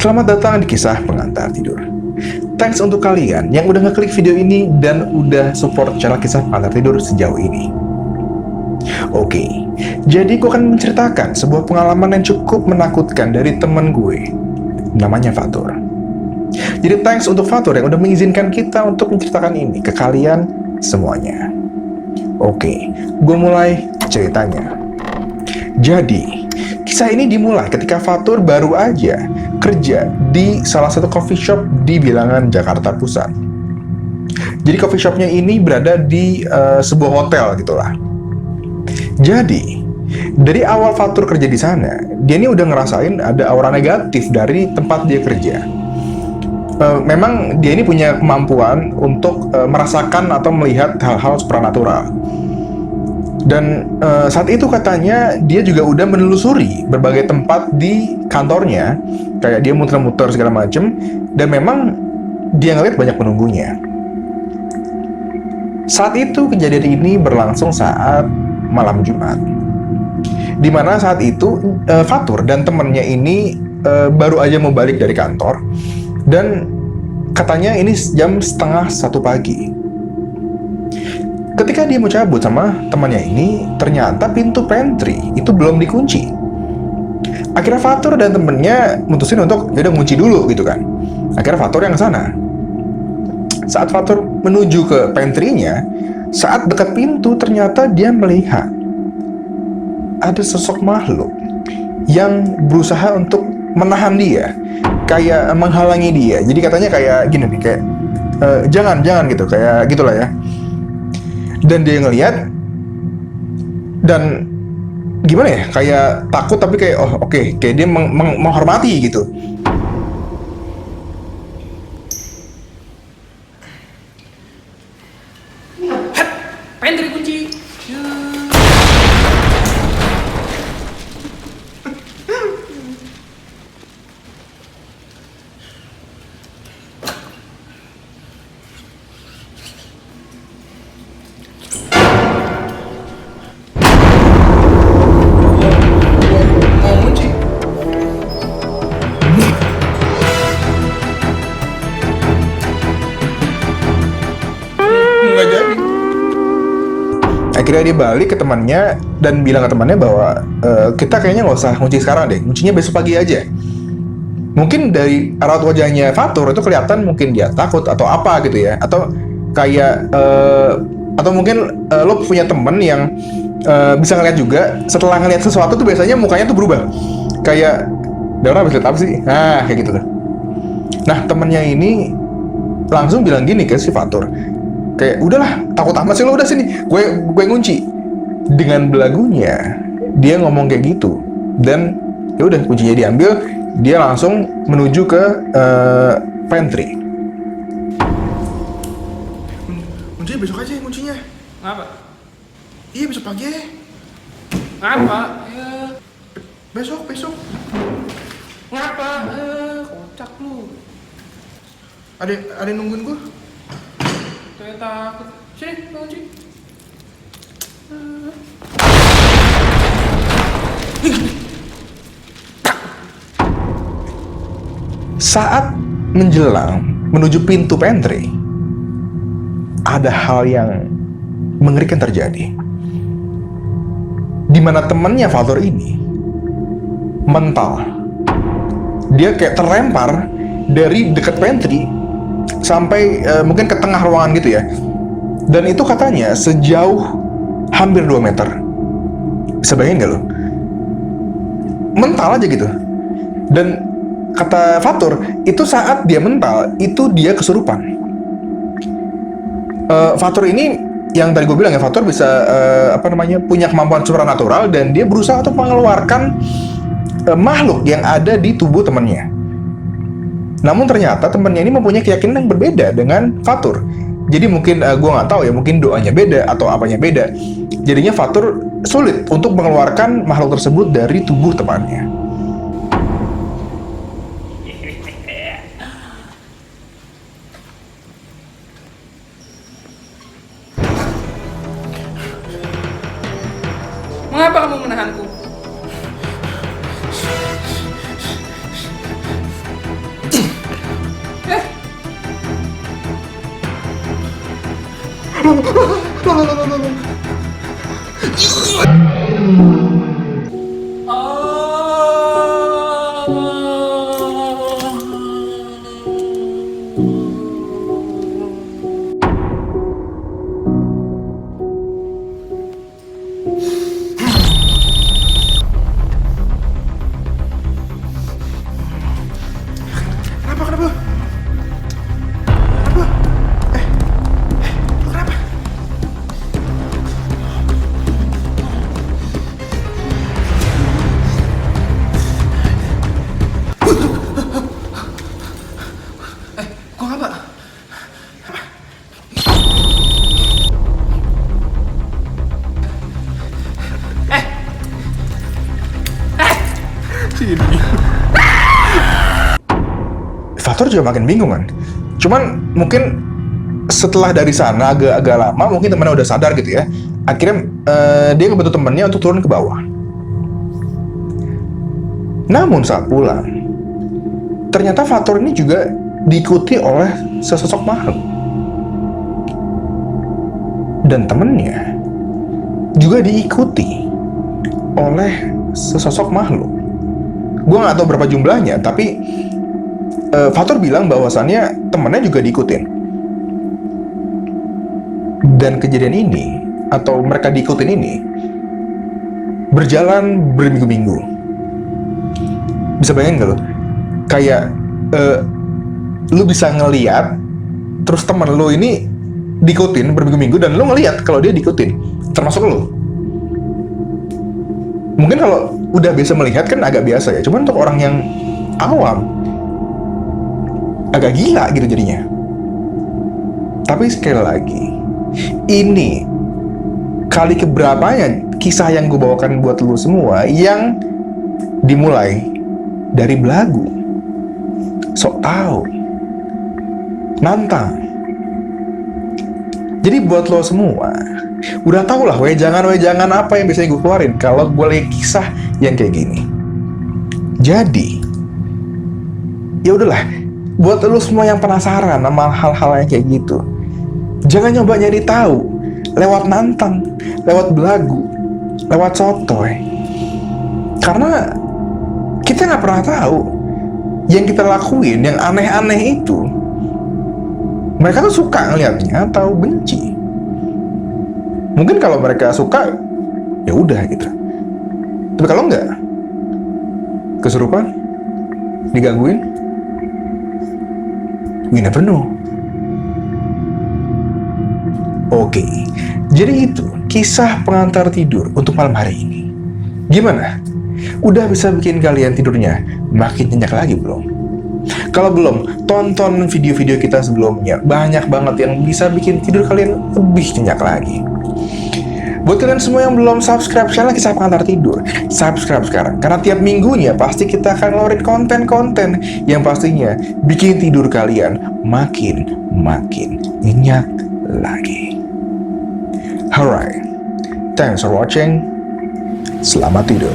Selamat datang di kisah pengantar tidur. Thanks untuk kalian yang udah ngeklik video ini dan udah support channel kisah pengantar tidur sejauh ini. Oke, jadi gue akan menceritakan sebuah pengalaman yang cukup menakutkan dari temen gue. Namanya Fatur. Jadi thanks untuk Fatur yang udah mengizinkan kita untuk menceritakan ini ke kalian semuanya. Oke, gue mulai ceritanya. Jadi, kisah ini dimulai ketika Fatur baru aja kerja di salah satu coffee shop di bilangan Jakarta Pusat. Jadi coffee shopnya ini berada di sebuah hotel gitulah. Jadi, dari awal Fatur kerja di sana, dia ini udah ngerasain ada aura negatif dari tempat dia kerja. Memang dia ini punya kemampuan untuk merasakan atau melihat hal-hal supranatural. Dan saat itu katanya dia juga udah menelusuri berbagai tempat di kantornya, kayak dia muter-muter segala macem, dan memang dia ngeliat banyak penunggunya. Saat itu kejadian ini berlangsung saat malam Jumat, dimana saat itu Fatur dan temennya ini baru aja mau balik dari kantor, dan katanya ini jam 12:30 pagi. Ketika dia mau cabut sama temannya ini, ternyata pintu pantry itu belum dikunci. Akhirnya Fatur dan temennya mutusin untuk yaudah ngunci dulu gitu kan. Akhirnya Fatur yang kesana. Saat Fatur menuju ke pantry-nya, saat dekat pintu ternyata dia melihat ada sosok makhluk yang berusaha untuk menahan dia, kayak menghalangi dia. Jadi katanya kayak gini nih, kayak jangan gitu, kayak gitulah ya. Dan dia ngelihat dan gimana ya, kayak takut tapi kayak oh oke, kayak dia menghormati gitu. Pantry kunci. Nggak jadi. Akhirnya dia balik ke temannya dan bilang ke temannya bahwa kita kayaknya nggak usah kunci sekarang deh, kuncinya besok pagi aja. Mungkin dari raut wajahnya Fatur itu kelihatan mungkin dia takut atau apa gitu ya, atau kayak atau mungkin lo punya temen yang bisa ngeliat juga setelah ngeliat sesuatu tuh biasanya mukanya tuh berubah, kayak Dara habis lihat apa sih, nah kayak gitu tuh. Nah temennya ini langsung bilang gini ke si Fatur, kayak udahlah, takut amat sih lo, udah sini gue ngunci. Dengan belagunya dia ngomong kayak gitu, dan ya udah kuncinya diambil, dia langsung menuju ke pantry. Kuncinya besok aja, kuncinya. Ngapa? Iya besok pagi aja. Ngapa? Ya. Besok. Ngapa? Kocak lu. Ada yang nungguin gue. Saya takut. Sini, kunci. Saat menjelang menuju pintu pantry, ada hal yang mengerikan terjadi, di mana temannya Fatur ini mental. Dia kayak terlempar dari dekat pantry sampai mungkin ke tengah ruangan gitu ya. Dan itu katanya sejauh hampir 2 meter. Bisa bayangin gak lo? Mental aja gitu. Dan kata Fatur, itu saat dia mental, itu dia kesurupan. Fatur ini, yang tadi gue bilang ya, Fatur bisa punya kemampuan supranatural, dan dia berusaha untuk mengeluarkan makhluk yang ada di tubuh temannya. Namun ternyata temannya ini mempunyai keyakinan yang berbeda dengan Fatur. Jadi mungkin gue nggak tahu ya, mungkin doanya beda atau apanya beda. Jadinya Fatur sulit untuk mengeluarkan makhluk tersebut dari tubuh temannya. Mengapa kamu menahanku? Kenapa? Kenapa? Kenapa? Kok apa? Sini. Fatur juga makin bingung kan. Cuman mungkin setelah dari sana agak lama, mungkin temannya udah sadar gitu ya. Akhirnya dia ngebantu temannya untuk turun ke bawah. Namun saat pulang, ternyata Fatur ini juga diikuti oleh sesosok makhluk. Dan temennya juga diikuti oleh sesosok makhluk. Gue nggak tahu berapa jumlahnya, tapi Fatur bilang bahwasannya temennya juga diikutin. Dan kejadian ini, atau mereka diikutin ini, berjalan berminggu-minggu. Bisa bayangin gak lo? Kayak lu bisa ngeliat, terus temen lu ini diikutin berminggu-minggu, dan lu ngeliat kalau dia diikutin, termasuk lu. Mungkin kalau udah biasa melihat kan agak biasa ya, cuman untuk orang yang awam agak gila gitu jadinya. Tapi sekali lagi, ini kali keberapanya kisah yang gue bawakan buat lu semua yang dimulai dari belagu, sok tahu, nantang. Jadi buat lo semua, udah tau lah wejangan apa yang biasanya gue keluarin kalau gue lagi kisah yang kayak gini. Jadi, ya udahlah, buat lo semua yang penasaran sama hal-hal yang kayak gitu, jangan nyoba nyari tahu lewat nantang, lewat belagu, lewat sotoy. Karena kita nggak pernah tahu yang kita lakuin, yang aneh-aneh itu, mereka tuh suka ngeliatnya atau benci. Mungkin kalau mereka suka, ya udah gitu. Tapi kalau enggak, kesurupan, digangguin, we never know. Oke, jadi itu kisah pengantar tidur untuk malam hari ini. Gimana? Udah bisa bikin kalian tidurnya makin nyenyak lagi belum? Kalau belum, tonton video-video kita sebelumnya. Banyak banget yang bisa bikin tidur kalian lebih nyenyak lagi. Buat kalian semua yang belum subscribe channel Kisah Pengantar Tidur, subscribe sekarang. Karena tiap minggunya pasti kita akan ngeluarin konten-konten yang pastinya bikin tidur kalian makin nyenyak lagi. Alright, thanks for watching. Selamat tidur.